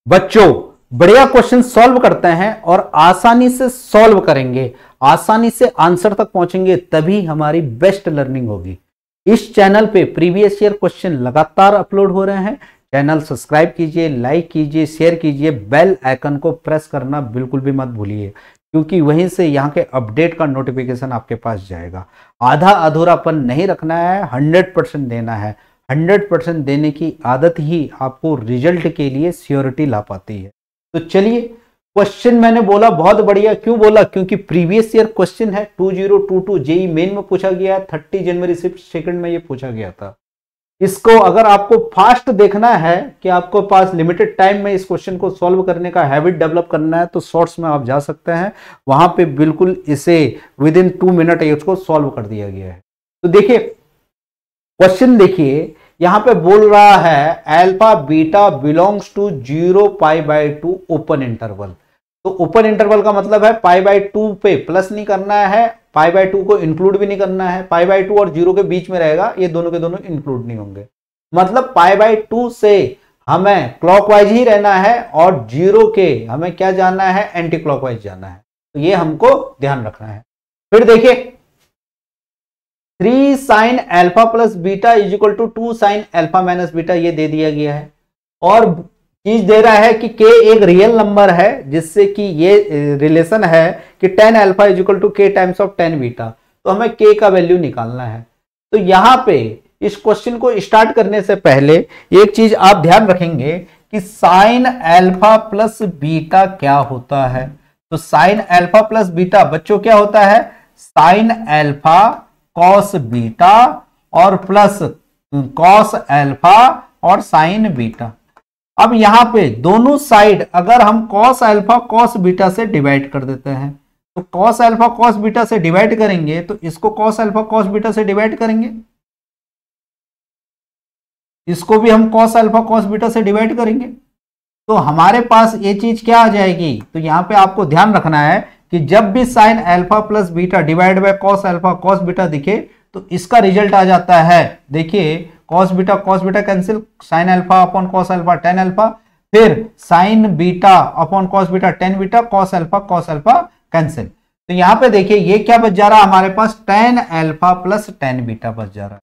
बच्चों बढ़िया question solve करते हैं और आसानी से सॉल्व करेंगे, आसानी से आंसर तक पहुंचेंगे, तभी हमारी बेस्ट लर्निंग होगी। इस चैनल पे प्रीवियस ईयर क्वेश्चन लगातार अपलोड हो रहे हैं। चैनल सब्सक्राइब कीजिए, लाइक कीजिए, शेयर कीजिए, बेल आइकन को प्रेस करना बिल्कुल भी मत भूलिए, क्योंकि वहीं से यहाँ के अपडेट का नोटिफिकेशन आपके पास जाएगा। आधा अधूरापन नहीं रखना है, 100% देना है। 100% देने की आदत ही आपको रिजल्ट के लिए श्योरिटी ला पाती है। तो चलिए, क्वेश्चन मैंने बोला बहुत बढ़िया, क्यों बोला? क्योंकि प्रीवियस ईयर क्वेश्चन है, 2022 जेईई मेन में पूछा गया है, 30 जनवरी शिफ्ट सेकंड में ये पूछा गया था। इसको अगर आपको फास्ट देखना है कि आपको पास लिमिटेड टाइम में इस क्वेश्चन को सॉल्व करने का हैबिट डेवलप करना है, तो शॉर्ट्स में आप जा सकते हैं, वहां पे बिल्कुल इसे विद इन 2 मिनट इसको सॉल्व कर दिया गया है। तो देखिए क्वेश्चन, देखिए यहां पे बोल रहा है alpha beta belongs to 0π/2 open interval. तो ओपन इंटरवल का मतलब है π/2 पे प्लस नहीं करना है, π/2 को इंक्लूड भी नहीं करना है, π/2 और 0 के बीच में रहेगा, ये दोनों के दोनों इंक्लूड नहीं होंगे। मतलब π/2 से हमें क्लॉकवाइज ही रहना है और 0 के हमें क्या जाना है, एंटी क्लॉकवाइज जाना है। तो ये हमको ध्यान रखना है। फिर देखिए 3 sin alpha plus beta is equal to 2 sin alpha minus beta, ये दे दिया गया है। और चीज दे रहा है कि k एक रियल नंबर है, जिससे कि ये रिलेशन है कि 10 alpha is equal to k times of 10 beta. तो हमें k का वैल्यू निकालना है। तो यहां पे इस क्वेश्चन को स्टार्ट करने से पहले एक चीज आप ध्यान रखेंगे कि साइन अल्फा प्लस बीटा क्या होता है। तो साइन अल्फा प्लस बीटा बच्चों क्या होता है, साइन अल्फा कॉस बीटा और प्लस कॉस अल्फा और साइन बीटा। अब यहां पे दोनों साइड अगर हम कॉस अल्फा कॉस बीटा से डिवाइड कर देते हैं, तो कॉस अल्फा कॉस बीटा से डिवाइड करेंगे तो इसको कॉस अल्फा कॉस बीटा से डिवाइड करेंगे, इसको भी हम कॉस अल्फा कॉस बीटा से डिवाइड करेंगे। तो हमारे पास ये चीज क्या आ जाएगी, तो यहां पे आपको ध्यान रखना है कि जब भी sine alpha plus beta divide by cos alpha cos beta दिखे तो इसका रिजल्ट आ जाता है। देखिए cos beta cancel, sine alpha upon cos alpha tan alpha, फिर sine beta upon cos beta tan beta, cos alpha cancel. तो यहां पे देखिए ये क्या बच जा रहा है हमारे पास, tan alpha plus tan beta बच जा रहा है।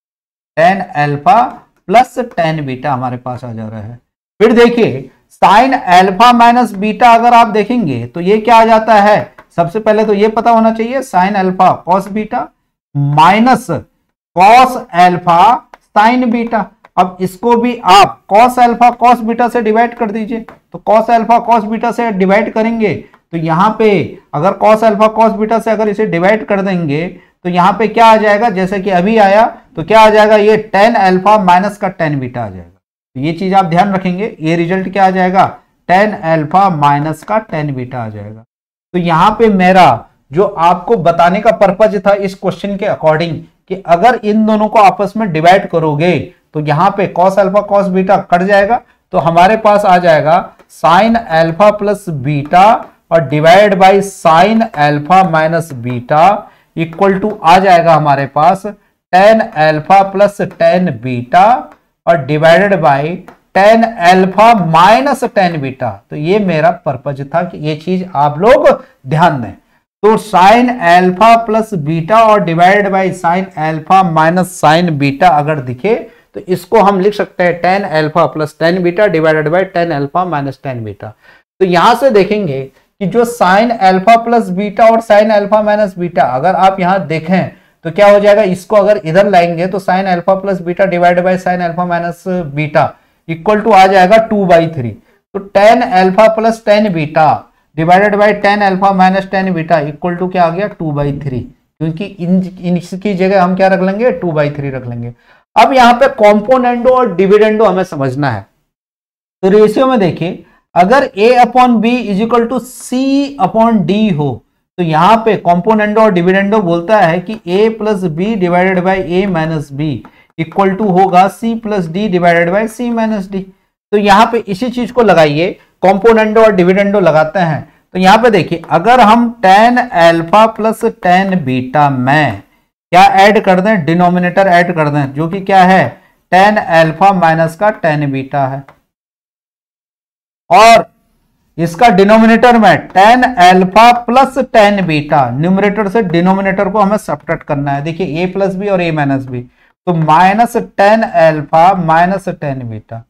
Tan alpha plus tan beta हमारे पास आ जा रहा है। फिर देखिए साइन अल्फा माइनस बीटा अगर आप देखेंगे तो ये क्या आ जाता है, सबसे पहले तो ये पता होना चाहिए sine alpha cos beta minus cos alpha sign beta. अब इसको भी आप कॉस अल्फा कॉस बीटा से डिवाइड कर दीजिए। तो कॉस अल्फा कॉस बीटा से डिवाइड करेंगे तो यहां पे अगर कॉस अल्फा कॉस बीटा से अगर इसे डिवाइड कर देंगे तो यहां पे क्या आ जाएगा, जैसे कि अभी आया तो क्या आ जाएगा, ये टेन अल्फा माइनस का टेन बीटा आ जाएगा। तो ये चीज आप ध्यान रखेंगे, ये रिजल्ट क्या आ जाएगा, टेन अल्फा माइनस का टेन बीटा आ जाएगा। तो यहां पे मेरा जो आपको बताने का पर्पज था इस क्वेश्चन के अकॉर्डिंग कि अगर इन दोनों को आपस में डिवाइड करोगे तो यहां पे cos alpha cos beta cut जाएगा, तो हमारे पास आ जाएगा साइन अल्फा प्लस बीटा और divide by sine alpha minus beta equal to आ जाएगा हमारे पास tan alpha plus tan beta और divided by tan alpha minus tan beta. तो ये मेरा पर्पज था कि ये चीज आप लोग ध्यान दें। तो साइन अल्फा प्लस बीटा और divided by sine alpha minus sign beta अगर दिखे तो इसको हम लिख सकते हैं ten alpha plus tan beta divided by tan alpha minus tan beta. तो यहां से देखेंगे कि जो साइन अल्फा प्लस बीटा और साइन अल्फा माइनस बीटा अगर आप यहां देखें तो क्या हो जाएगा, इसको अगर इधर लाएंगे तो sine alpha plus beta divided by sine alpha minus beta equal to आ जाएगा 2/3। तो tan alpha plus tan beta divided by tan alpha minus tan beta equal to क्या आ गया, 2/3, क्योंकि इनकी जगह हम क्या रख लेंगे, 2/3 रख लेंगे। अब यहाँ पे कॉम्पोनेंडो और डिविडेंडो हमें समझना है। तो रेशियो में देखिए अगर a upon B is equal to C upon D हो तो यहाँ पे कॉम्पोनेंडो और डिविडेंडो बोलता है कि a plus B divided by a minus B equal to होगा c plus D divided by c minus D. तो यहाँ पे इसी चीज को लगाइए, कॉम्पोनेंडो और डिविडेंडो लगाते हैं। तो यहाँ पे देखिए अगर हम ten alpha plus tan beta में क्या ऐड कर दें, डिनोमिनेटर ऐड कर दें, जो कि क्या है टेन अल्फा माइनस का टेन बीटा है, और इसका डिनोमिनेटर में tan alpha plus tan beta, numerator से डिनोमिनेटर को हमें सब्ट्रैक्ट करना है। देखिए a प्लस बी और a माइनस बी, तो minus tan alpha minus tan beta.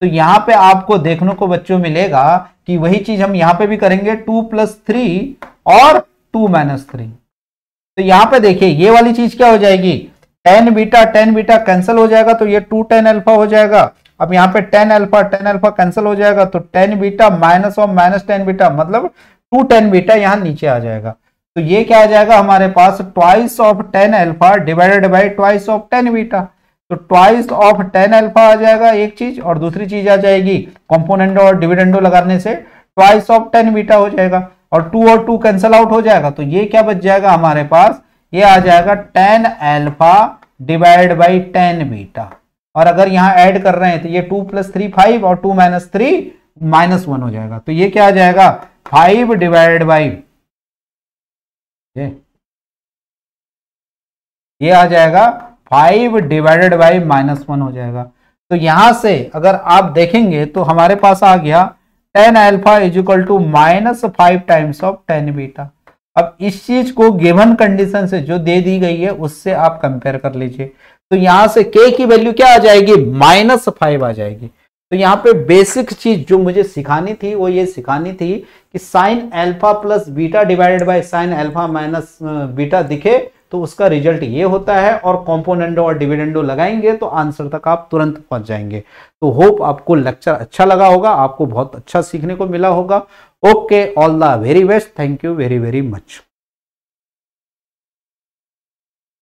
तो यहां पे आपको देखने को बच्चों मिलेगा कि वही चीज हम यहां पे भी करेंगे, 2 + 3 और 2 - 3। तो यहां पे देखिए ये वाली चीज क्या हो जाएगी, tan बीटा कैंसिल हो जाएगा, तो ये 2 tan अल्फा हो जाएगा। अब यहाँ पे tan अल्फा कैंसिल हो जाएगा, तो tan बीटा माइनस और माइनस tan बीटा मतलब 2 tan बीटा यहाँ नीचे आ जाएगा। तो ये क्या आ जाएगा हमारे पास, twice of tan alpha divided by twice of tan beta. तो ट्वाइस ऑफ tan अल्फा आ जाएगा एक चीज, और दूसरी चीज आ जाएगी कॉम्पोनेंडो और डिविडेंडो लगाने से ट्वाइस ऑफ tan बीटा हो जाएगा, और 2 और 2 कैंसिल आउट हो जाएगा। तो ये क्या बच जाएगा हमारे पास, ये आ जाएगा tan alpha divide by tan beta. और अगर यहां ऐड कर रहे हैं तो ये 2 + 3 5 और 2 - 3 -1 हो जाएगा। तो ये क्या आ जाएगा, 5 डिवाइडेड बाई ये आ जाएगा 5 डिवाइडेड बाई -1 हो जाएगा। तो यहां से अगर आप देखेंगे तो हमारे पास आ गया tan alpha equal to -5 times of tan beta. अब इस चीज को गिवन कंडीशन से जो दे दी गई है उससे आप कंपेयर कर लीजिए। तो यहां से k की वैल्यू क्या आ जाएगी, -5 आ जाएगी। तो यहां पे बेसिक चीज जो मुझे सिखानी थी वो ये सिखानी थी कि sign alpha plus beta divided by sine alpha minus beta दिखे तो उसका रिजल्ट ये होता है, और कॉम्पोनेंडो और डिविडेंडो लगाएंगे तो आंसर तक आप तुरंत पहुंच जाएंगे। तो होप आपको लेक्चर अच्छा लगा होगा, आपको बहुत अच्छा सीखने को मिला होगा। Okay, all the very best, thank you very very much.